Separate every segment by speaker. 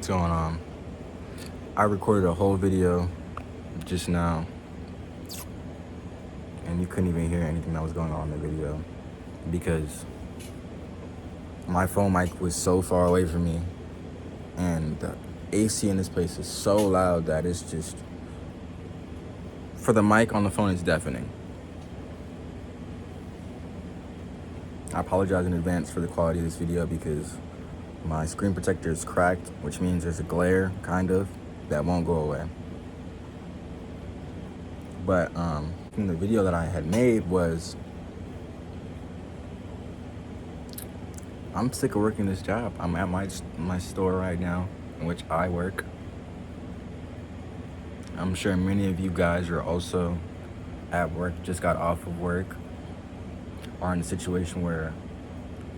Speaker 1: What's going on? I recorded a whole video just now, and you couldn't even hear anything that was going on in the video because my phone mic was so far away from me, and the AC in this place is so loud that it's just, for the mic on the phone, it's deafening. I apologize in advance for the quality of this video because my screen protector is cracked, which means there's a glare, kind of, that won't go away. But the video that I had made was, I'm sick of working this job. I'm at my store right now, in which I work. I'm sure many of you guys are also at work, just got off of work, are in a situation where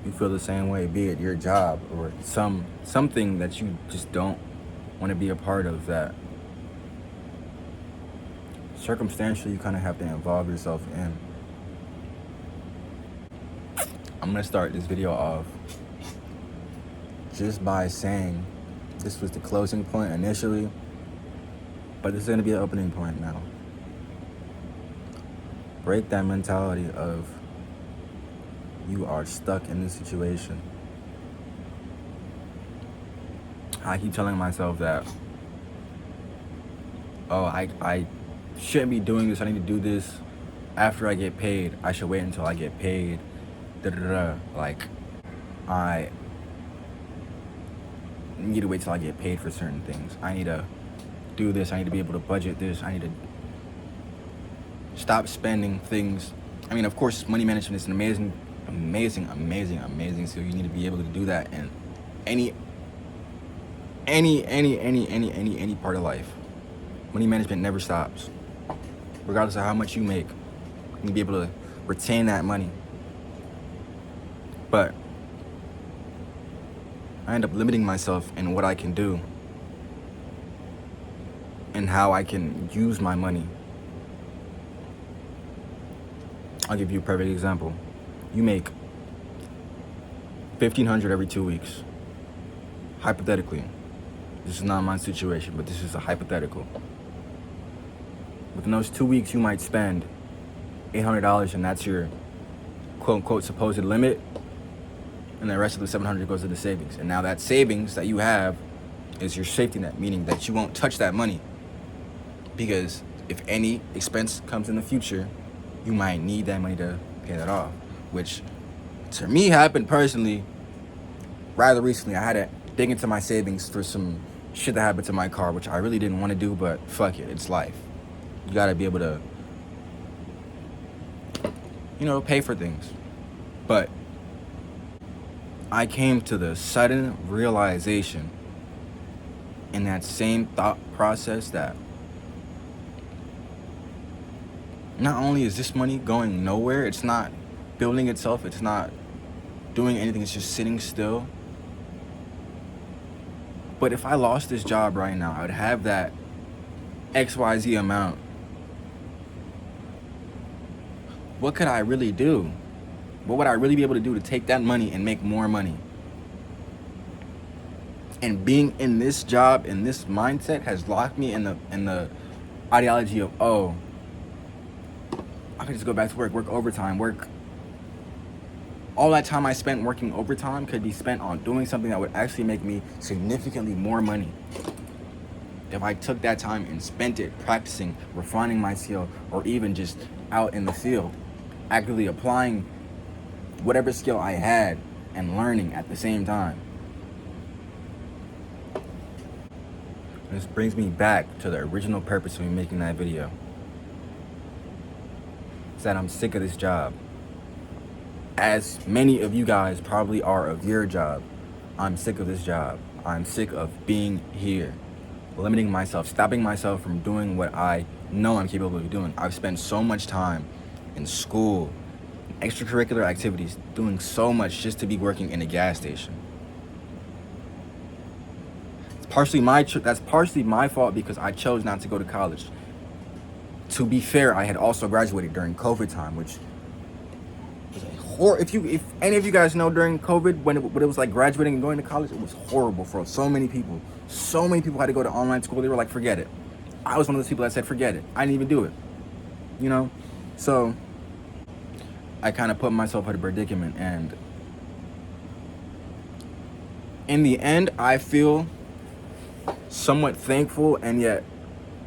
Speaker 1: you feel the same way, be it your job or something that you just don't want to be a part of, that circumstantially you kind of have to involve yourself in. I'm gonna start this video off just by saying this was the closing point initially, but this is gonna be an opening point now. Break that mentality of you are stuck in this situation. I keep telling myself that, oh, I shouldn't be doing this. I need to do this after I get paid. I should wait until I get paid. Like, I need to wait till I get paid for certain things. I need to do this. I need to be able to budget this. I need to stop spending things. I mean, of course, money management is an amazing skill. You need to be able to do that in any part of life. Money management never stops. Regardless of how much you make, you need to be able to retain that money. But I end up limiting myself in what I can do and how I can use my money. I'll give you a perfect example. You make $1,500 every 2 weeks. Hypothetically. This is not my situation, but this is a hypothetical. Within those 2 weeks, you might spend $800, and that's your quote-unquote supposed limit, and the rest of the $700 goes to the savings. And now that savings that you have is your safety net, meaning that you won't touch that money, because if any expense comes in the future, you might need that money to pay that off, which to me happened personally rather recently. I had to dig into my savings for some shit that happened to my car, which I really didn't want to do, but fuck it, it's life. You gotta be able to, pay for things. But I came to the sudden realization in that same thought process that not only is this money going nowhere, it's not building itself, it's not doing anything, it's just sitting still. But if I lost this job right now, I would have that XYZ amount. What could I really do? What would I really be able to do to take that money and make more money? And being in this job, in this mindset, has locked me in the ideology of, oh, I could just go back to work overtime, all that time I spent working overtime could be spent on doing something that would actually make me significantly more money. If I took that time and spent it practicing, refining my skill, or even just out in the field, actively applying whatever skill I had and learning at the same time. This brings me back to the original purpose of me making that video. It's that I'm sick of this job. As many of you guys probably are of your job, I'm sick of this job. I'm sick of being here, limiting myself, stopping myself from doing what I know I'm capable of doing. I've spent so much time in school, extracurricular activities, doing so much just to be working in a gas station. That's partially my fault because I chose not to go to college. To be fair, I had also graduated during COVID time, which was a horrible. If any of you guys know, during COVID, when it was like graduating and going to college, it was horrible for so many people. So many people had to go to online school. They were like, forget it. I was one of those people that said, forget it. I didn't even do it. You know? So I kind of put myself in a predicament, and in the end, I feel somewhat thankful and yet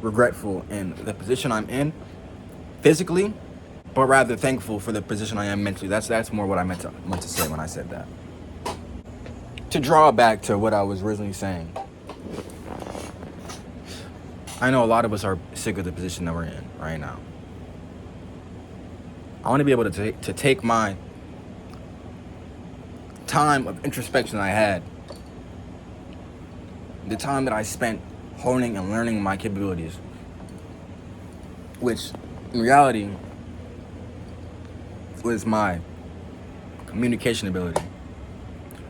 Speaker 1: regretful in the position I'm in physically, but rather thankful for the position I am mentally. That's more what I meant to say when I said that. To draw back to what I was originally saying, I know a lot of us are sick of the position that we're in right now. I want to be able to take my time of introspection I had, the time that I spent honing and learning my capabilities, which in reality was my communication ability.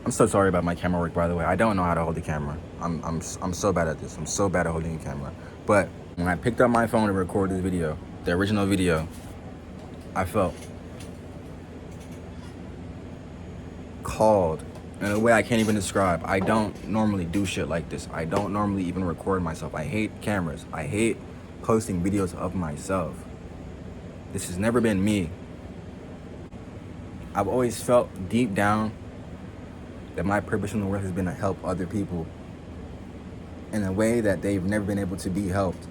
Speaker 1: I'm so sorry about my camera work, by the way. I don't know how to hold the camera. I'm so bad at this. I'm so bad at holding a camera. But when I picked up my phone to record this video, the original video, I felt called in a way I can't even describe. I don't normally do shit like this. I don't normally even record myself. I hate cameras. I hate posting videos of myself. This has never been me. I've always felt deep down that my purpose in the world has been to help other people in a way that they've never been able to be helped.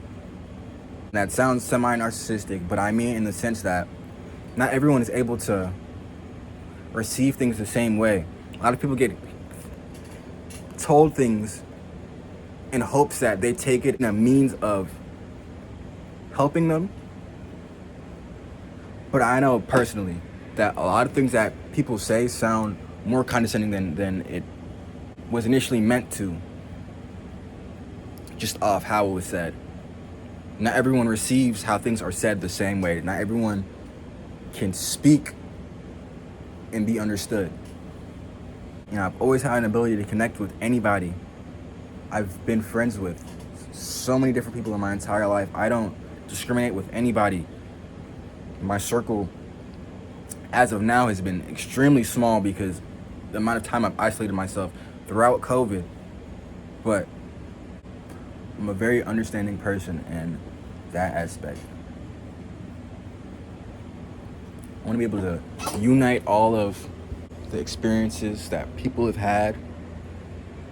Speaker 1: That sounds semi-narcissistic, but I mean in the sense that not everyone is able to receive things the same way. A lot of people get told things in hopes that they take it in a means of helping them. But I know personally that a lot of things that people say sound more condescending than it was initially meant to, just off how it was said. Not everyone receives how things are said the same way. Not everyone can speak and be understood. You know, I've always had an ability to connect with anybody. I've been friends with so many different people in my entire life. I don't discriminate with anybody. My circle, as of now, has been extremely small because the amount of time I've isolated myself throughout COVID. But I'm a very understanding person in that aspect. I want to be able to unite all of the experiences that people have had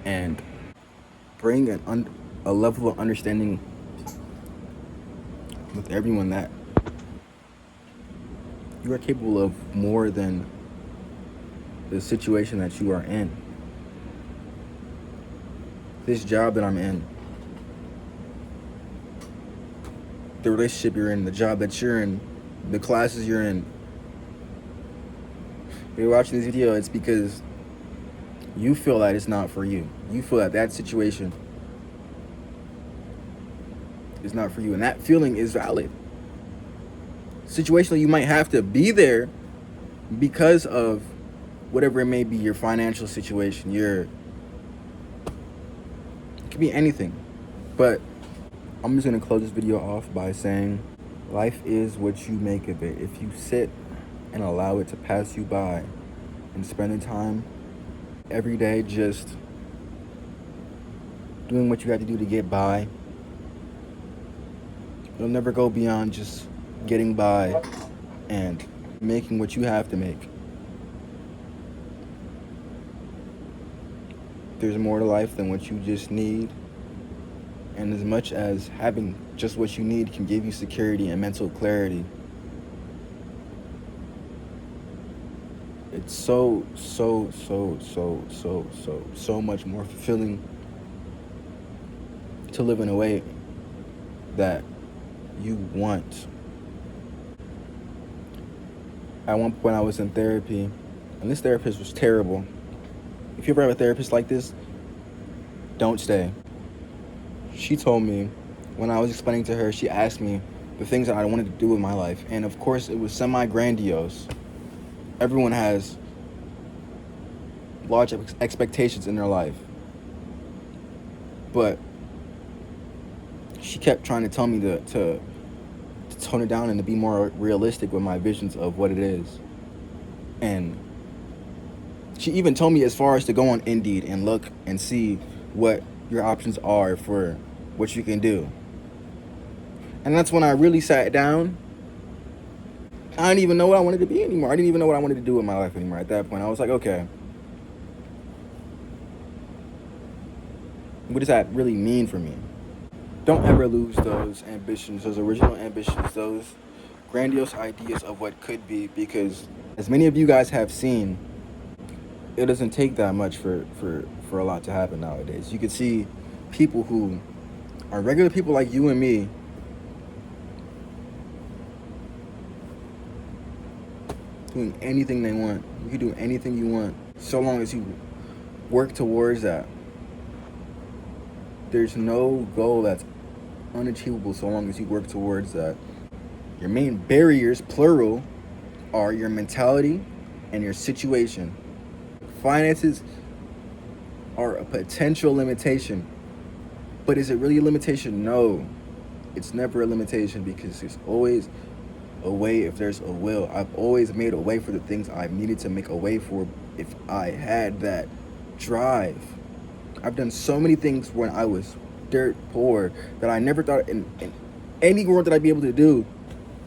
Speaker 1: and bring a level of understanding with everyone that you are capable of more than the situation that you are in. This job that I'm in, the relationship you're in, the job that you're in, the classes you're in. If you're watching this video, it's because you feel that it's not for you. You feel that that situation is not for you, and that feeling is valid. Situationally, you might have to be there because of whatever it may be, your financial situation, it could be anything. But I'm just gonna close this video off by saying, life is what you make of it. If you sit and allow it to pass you by and spending time every day just doing what you have to do to get by, you'll never go beyond just getting by and making what you have to make. There's more to life than what you just need. And as much as having just what you need can give you security and mental clarity, it's so much more fulfilling to live in a way that you want. At one point I was in therapy, and this therapist was terrible. If you ever have a therapist like this, don't stay. She told me, when I was explaining to her, she asked me the things that I wanted to do with my life. And of course, it was semi-grandiose. Everyone has large expectations in their life. But she kept trying to tell me to tone it down and to be more realistic with my visions of what it is. And she even told me as far as to go on Indeed and look and see what your options are for what you can do. And that's when I really sat down. I didn't even know what I wanted to be anymore. I didn't even know what I wanted to do with my life anymore. At that point, I was like, okay, what does that really mean for me? Don't ever lose those ambitions, those original ambitions, those grandiose ideas of what could be, because as many of you guys have seen, it doesn't take that much for a lot to happen nowadays. You can see people who are regular people like you and me doing anything they want. You can do anything you want so long as you work towards that. There's no goal that's unachievable so long as you work towards that. Your main barriers, plural, are your mentality and your situation. Finances are a potential limitation, but is it really a limitation? No, it's never a limitation, because there's always a way if there's a will. I've always made a way for the things I've needed to make a way for if I had that drive. I've done so many things when I was dirt poor that I never thought in any world that I'd be able to do,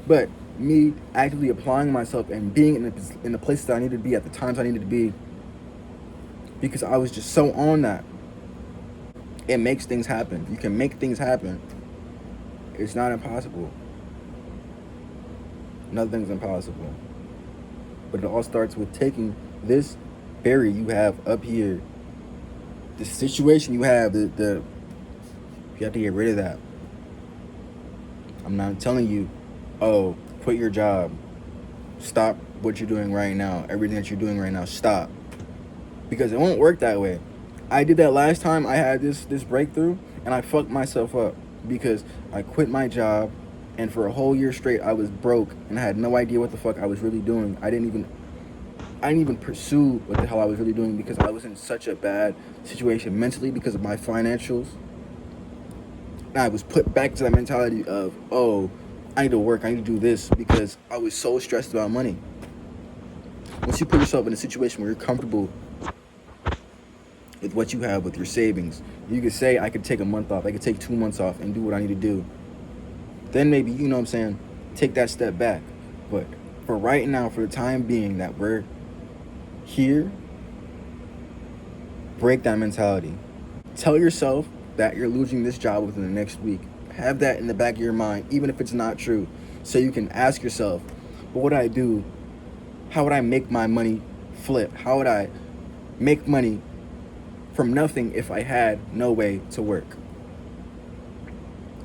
Speaker 1: but me actively applying myself and being in the places that I needed to be at the times I needed to be, because I was just so on that. It makes things happen. You can make things happen. It's not impossible. Nothing's impossible. But it all starts with taking this berry you have up here, the situation you have, you have to get rid of that. I'm not telling you, oh, quit your job. Stop what you're doing right now. Everything that you're doing right now, stop. Because it won't work that way. I did that last time I had this breakthrough, and I fucked myself up because I quit my job, and for a whole year straight I was broke and I had no idea what the fuck I was really doing. I didn't even pursue what the hell I was really doing, because I was in such a bad situation mentally because of my financials. And I was put back to that mentality of, oh, I need to work, I need to do this, because I was so stressed about money. Once you put yourself in a situation where you're comfortable with what you have, with your savings, you could say, I could take a month off, I could take 2 months off and do what I need to do. Then maybe, you know what I'm saying, take that step back. But for right now, for the time being that we're here, break that mentality. Tell yourself that you're losing this job within the next week. Have that in the back of your mind, even if it's not true. So you can ask yourself, what would I do? How would I make my money flip? How would I make money from nothing if I had no way to work?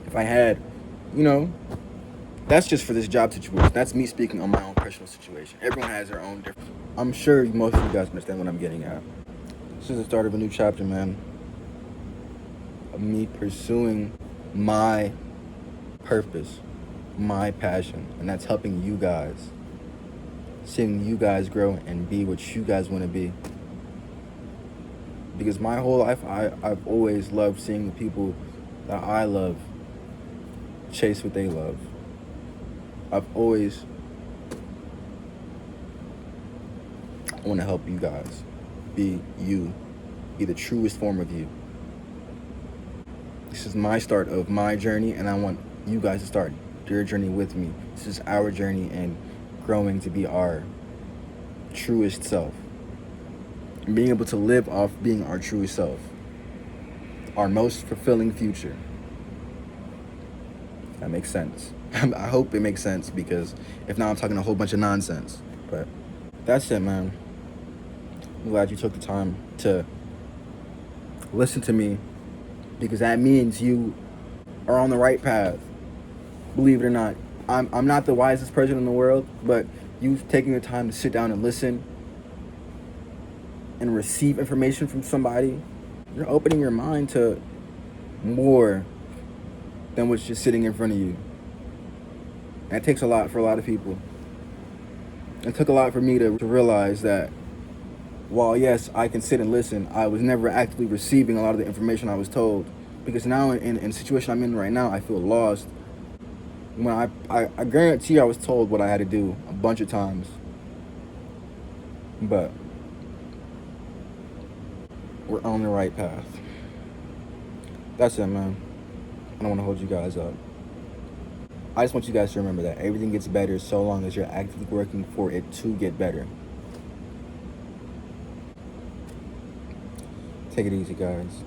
Speaker 1: If I had, that's just for this job situation. That's me speaking on my own personal situation. Everyone has their own different. I'm sure most of you guys understand what I'm getting at. This is the start of a new chapter, man. Of me pursuing my purpose, my passion, and that's helping you guys. Seeing you guys grow and be what you guys want to be. Because my whole life, I've always loved seeing the people that I love chase what they love. I want to help you guys be you, be the truest form of you. This is my start of my journey, and I want you guys to start your journey with me. This is our journey and growing to be our truest self. And being able to live off being our truest self. Our most fulfilling future. That makes sense. I hope it makes sense, because if not, I'm talking a whole bunch of nonsense. But that's it, man. I'm glad you took the time to listen to me, because that means you are on the right path. Believe it or not. I'm not the wisest person in the world, but you've taken the time to sit down and listen and receive information from somebody. You're opening your mind to more than what's just sitting in front of you. That takes a lot for a lot of people. It took a lot for me to realize that while, yes, I can sit and listen, I was never actively receiving a lot of the information I was told. Because now in the situation I'm in right now, I feel lost. When I guarantee I was told what I had to do a bunch of times. But we're on the right path. That's it, man. I don't want to hold you guys up. I just want you guys to remember that everything gets better so long as you're actively working for it to get better. Take it easy, guys.